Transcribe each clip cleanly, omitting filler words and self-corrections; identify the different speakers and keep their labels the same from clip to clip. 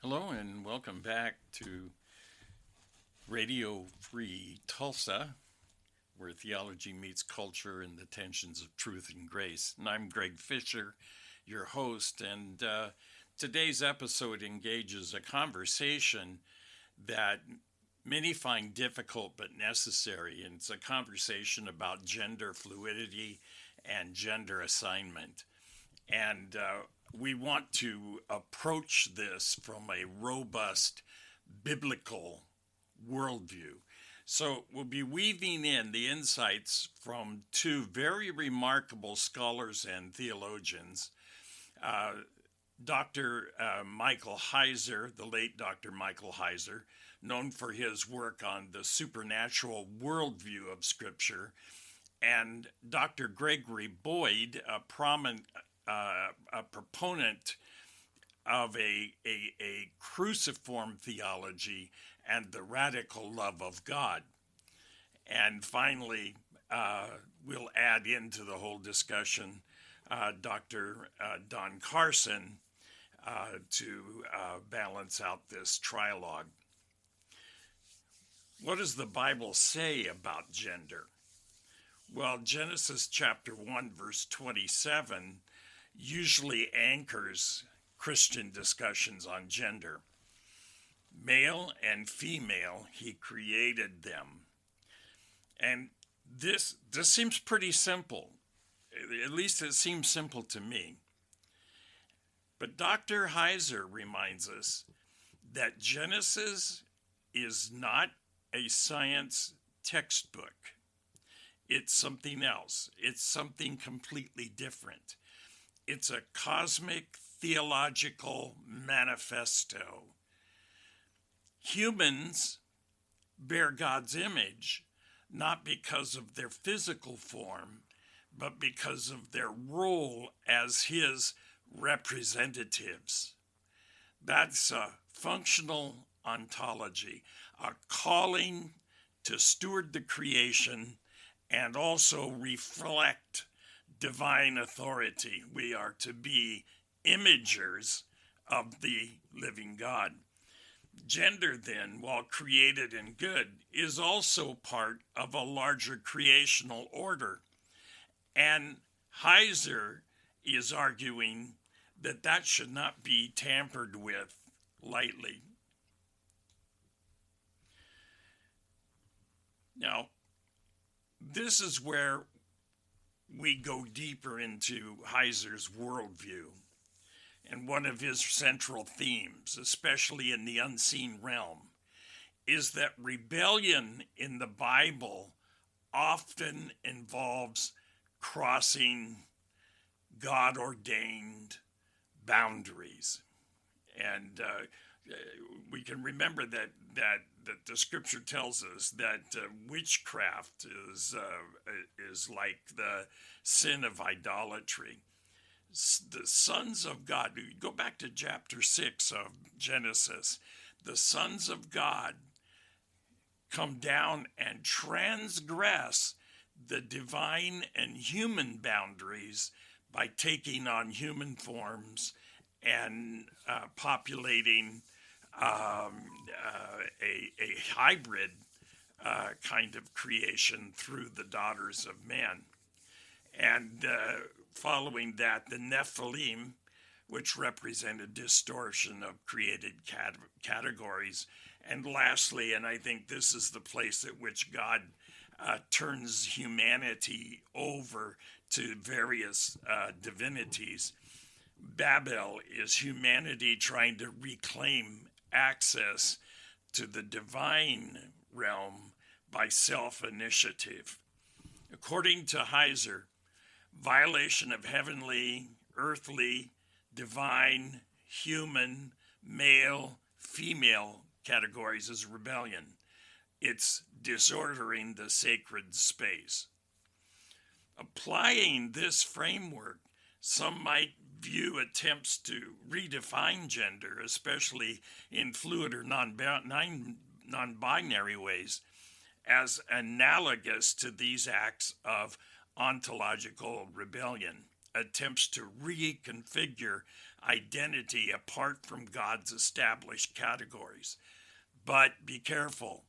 Speaker 1: Hello and welcome back to Radio Free Tulsa, where theology meets culture and the tensions of truth and grace. And I'm Greg Fisher, your host, and today's episode engages a conversation that many find difficult but necessary, and it's a conversation about gender fluidity and gender assignment. And we want to approach this from a robust biblical worldview. So we'll be weaving in the insights from two very remarkable scholars and theologians, uh, Dr. Michael Heiser, the late Dr. Michael Heiser, known for his work on the supernatural worldview of Scripture, and Dr. Gregory Boyd, a proponent of a cruciform theology and the radical love of God. And finally, we'll add into the whole discussion Dr. Don Carson to balance out this trialogue. What does the Bible say about gender? Well, Genesis chapter 1, verse 27 usually anchors Christian discussions on gender. Male and female, he created them. And this seems pretty simple. At least it seems simple to me. But Dr. Heiser reminds us that Genesis is not a science textbook. It's something else. It's something completely different. It's a cosmic theological manifesto. Humans bear God's image not because of their physical form, but because of their role as His representatives. That's a functional ontology, a calling to steward the creation and also reflect divine authority. We are to be imagers of the living God. Gender, then, while created and good, is also part of a larger creational order. And Heiser is arguing that that should not be tampered with lightly. Now, this is where we go deeper into Heiser's worldview. And one of his central themes, especially in the unseen realm, is that rebellion in the Bible often involves crossing God-ordained boundaries. And we can remember that the Scripture tells us that witchcraft is like the sin of idolatry. The sons of God, go back to chapter 6 of Genesis, the sons of God come down and transgress the divine and human boundaries by taking on human forms and populating a hybrid kind of creation through the daughters of men. And following that, the Nephilim, which represent a distortion of created categories. And lastly, and I think this is the place at which God turns humanity over to various divinities, Babel is humanity trying to reclaim access to the divine realm by self-initiative. According to Heiser, violation of heavenly, earthly, divine, human, male, female categories is rebellion. It's disordering the sacred space. Applying this framework, some might view attempts to redefine gender, especially in fluid or non-binary ways, as analogous to these acts of ontological rebellion, attempts to reconfigure identity apart from God's established categories. But be careful.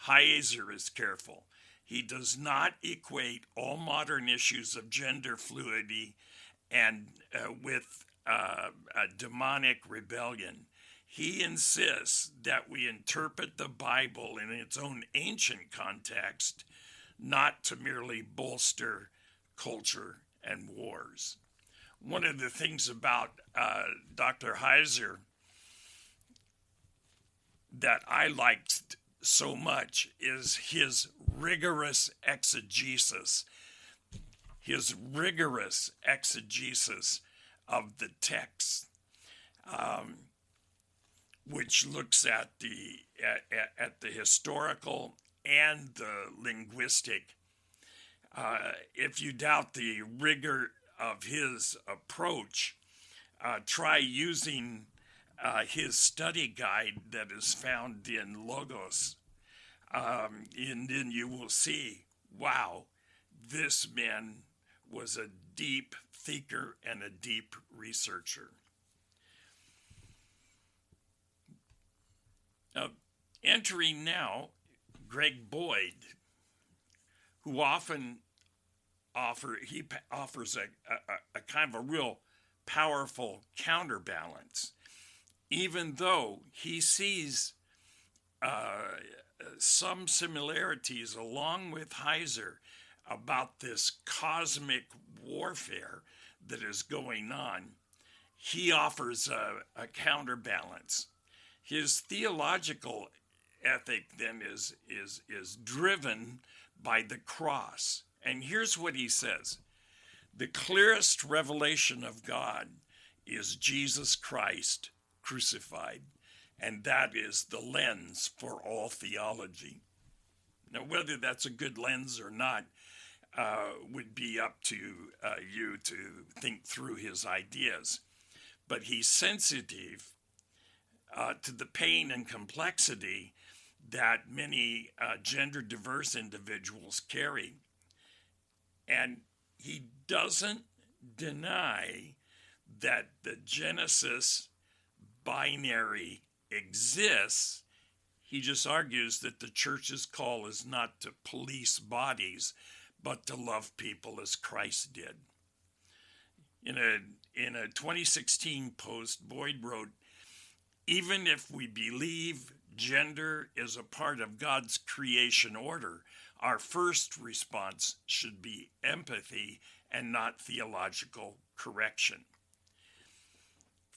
Speaker 1: Heiser is careful. He does not equate all modern issues of gender fluidity and with a demonic rebellion. He insists that we interpret the Bible in its own ancient context, not to merely bolster culture and wars. One of the things about Dr. Heiser that I liked so much is his rigorous exegesis of the text, which looks at the historical and the linguistic. If you doubt the rigor of his approach, try using his study guide that is found in Logos, and then you will see, wow, this man was a deep thinker and a deep researcher. Entering now, Greg Boyd, who often offers a kind of a real powerful counterbalance, even though he sees some similarities along with Heiser about this cosmic warfare that is going on. He offers a counterbalance. His theological ethic then is driven by the cross. And here's what he says: the clearest revelation of God is Jesus Christ crucified, and that is the lens for all theology. Now, whether that's a good lens or not would be up to you to think through his ideas. But he's sensitive to the pain and complexity that many gender diverse individuals carry. And he doesn't deny that the Genesis binary exists. He just argues that the church's call is not to police bodies, but to love people as Christ did. In a 2016 post, Boyd wrote, "Even if we believe gender is a part of God's creation order, our first response should be empathy and not theological correction."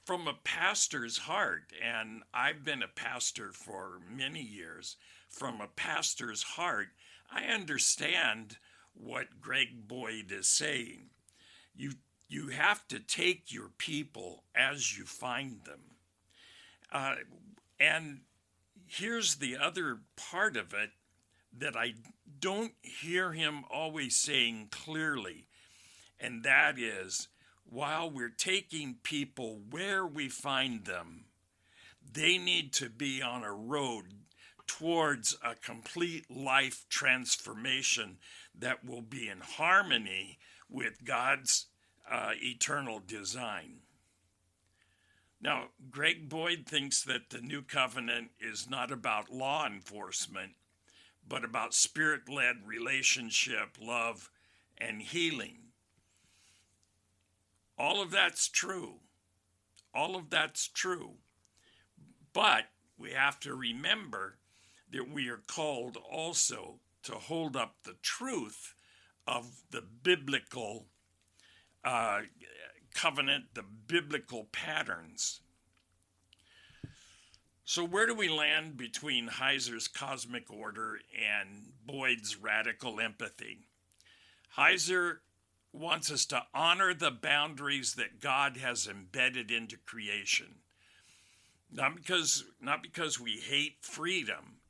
Speaker 1: From a pastor's heart, and I've been a pastor for many years, from a pastor's heart, I understand what Greg Boyd is saying. You have to take your people as you find them. And here's the other part of it that I don't hear him always saying clearly, and that is, while we're taking people where we find them, they need to be on a road towards a complete life transformation that will be in harmony with God's eternal design. Now, Greg Boyd thinks that the new covenant is not about law enforcement, but about spirit-led relationship, love, and healing. All of that's true. All of that's true. But we have to remember that we are called also to hold up the truth of the biblical covenant, the biblical patterns. So where do we land between Heiser's cosmic order and Boyd's radical empathy? Heiser wants us to honor the boundaries that God has embedded into creation. Not because we hate freedom,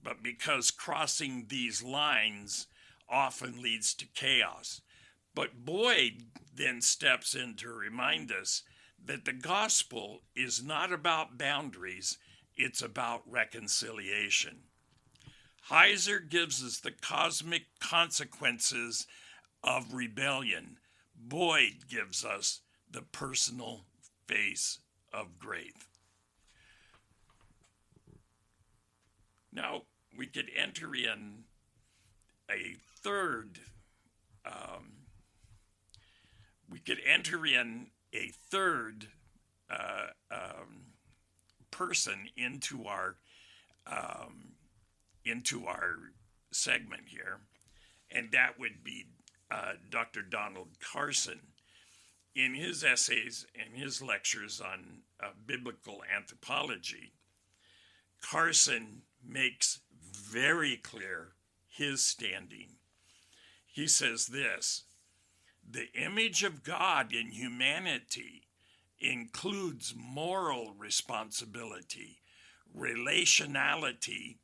Speaker 1: but because crossing these lines often leads to chaos. But Boyd then steps in to remind us that the gospel is not about boundaries, it's about reconciliation. Heiser gives us the cosmic consequences of rebellion. Boyd gives us the personal face of grace. Now, we could enter in a third, person into our segment here, and that would be Dr. Donald Carson. In his essays and his lectures on biblical anthropology, Carson makes very clear his standing. He says this: the image of God in humanity includes moral responsibility, relationality,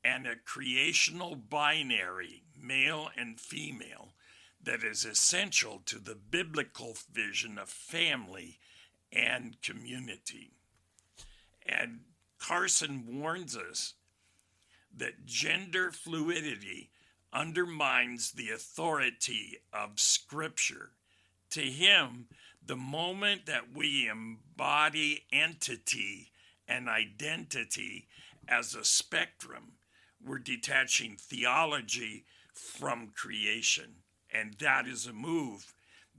Speaker 1: and a creational binary, male and female, that is essential to the biblical vision of family and community. And Carson warns us that gender fluidity undermines the authority of Scripture. To him, the moment that we embody entity and identity as a spectrum, we're detaching theology from creation. And that is a move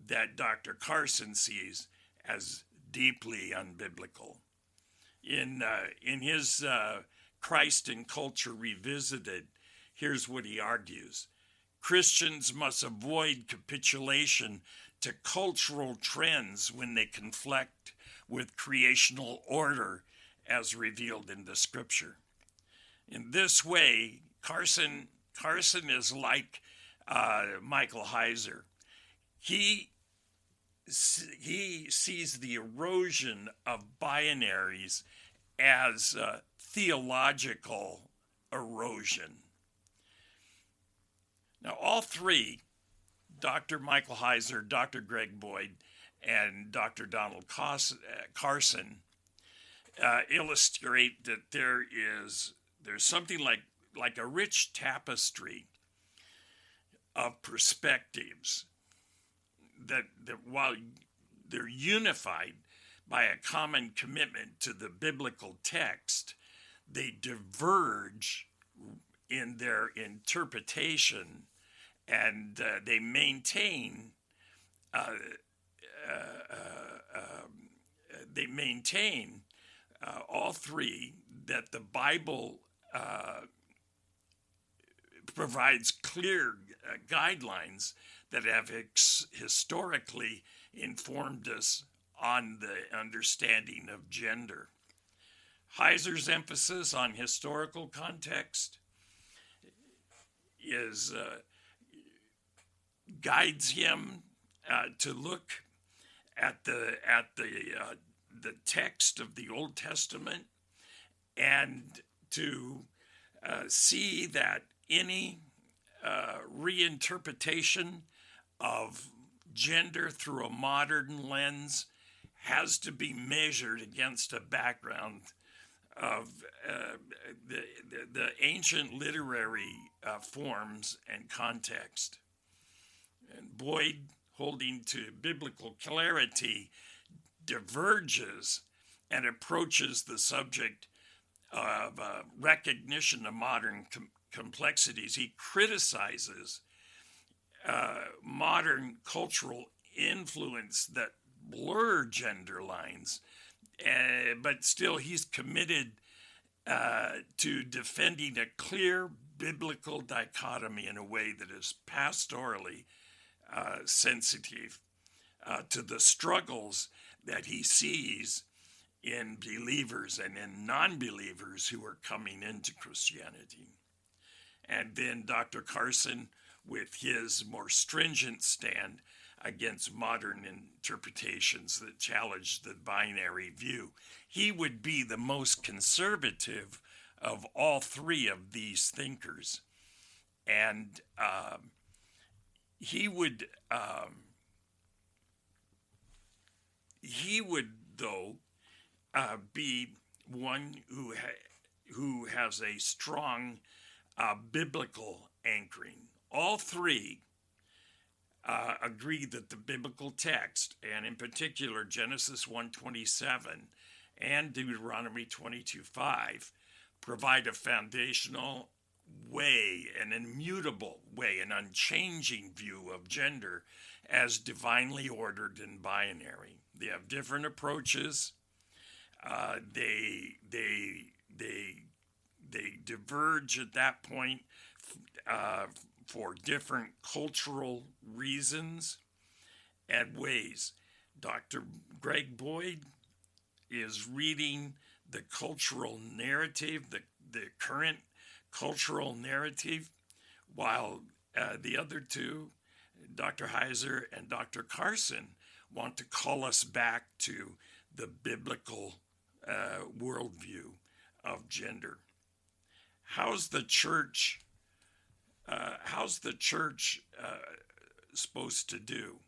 Speaker 1: that Dr. Carson sees as deeply unbiblical. In his Christ and Culture Revisited, here's what he argues: Christians must avoid capitulation to cultural trends when they conflict with creational order as revealed in the Scripture. In this way, Carson is like Michael Heiser. He sees the erosion of binaries as theological erosion. Now, all three, Dr. Michael Heiser, Dr. Greg Boyd, and Dr. Donald Carson, illustrate that there's something like a rich tapestry of perspectives that while they're unified by a common commitment to the biblical text, they diverge in their interpretation, and they maintain all three that the Bible provides clear guidelines that have historically informed us on the understanding of gender. Heiser's emphasis on historical context guides him to look at the text of the Old Testament and to see that any reinterpretation of gender through a modern lens has to be measured against a background of the ancient literary forms and context. And Boyd, holding to biblical clarity, diverges and approaches the subject of recognition of modern complexities. He criticizes modern cultural influence that blur gender lines, but still he's committed to defending a clear biblical dichotomy in a way that is pastorally sensitive to the struggles that he sees in believers and in non-believers who are coming into Christianity. And then Dr. Carson, with his more stringent stand against modern interpretations that challenge the binary view. He would be the most conservative of all three of these thinkers. And he would though be one who has a strong biblical anchoring. All three agree that the biblical text, and in particular Genesis 1:27 and Deuteronomy 22:5, provide a foundational way, an immutable way, an unchanging view of gender as divinely ordered and binary. They have different approaches. They diverge at that point for different cultural reasons and ways. Dr. Greg Boyd is reading the cultural narrative, the current cultural narrative, while the other two, Dr. Heiser and Dr. Carson, want to call us back to the biblical worldview of gender. How's the church supposed to do?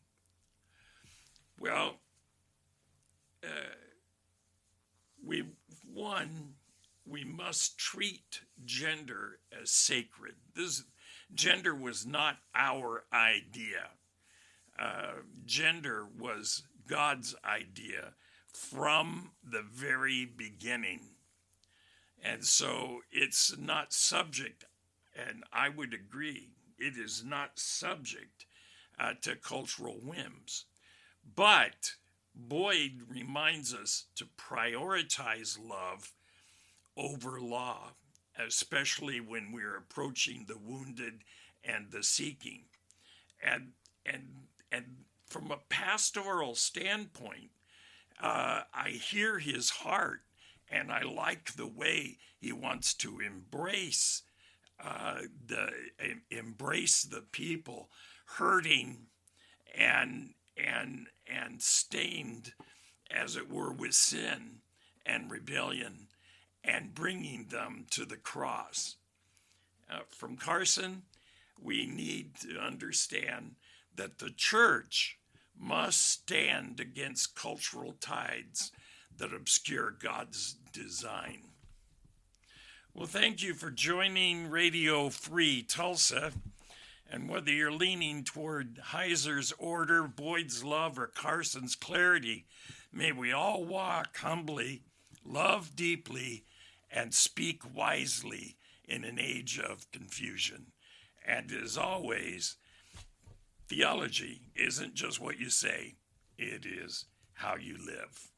Speaker 1: Well, we must treat gender as sacred. Gender was not our idea. Gender was God's idea from the very beginning. And so it's not subject, and I would agree, it is not subject to cultural whims. But Boyd reminds us to prioritize love over law, especially when we're approaching the wounded and the seeking. And from a pastoral standpoint, I hear his heart, and I like the way he wants to embrace the people hurting and stained, as it were, with sin and rebellion, and bringing them to the cross. From Carson, we need to understand that the church must stand against cultural tides that obscure God's design. Well, thank you for joining Radio Free Tulsa. And whether you're leaning toward Heiser's order, Boyd's love, or Carson's clarity, may we all walk humbly, love deeply, and speak wisely in an age of confusion. And as always, theology isn't just what you say, it is how you live.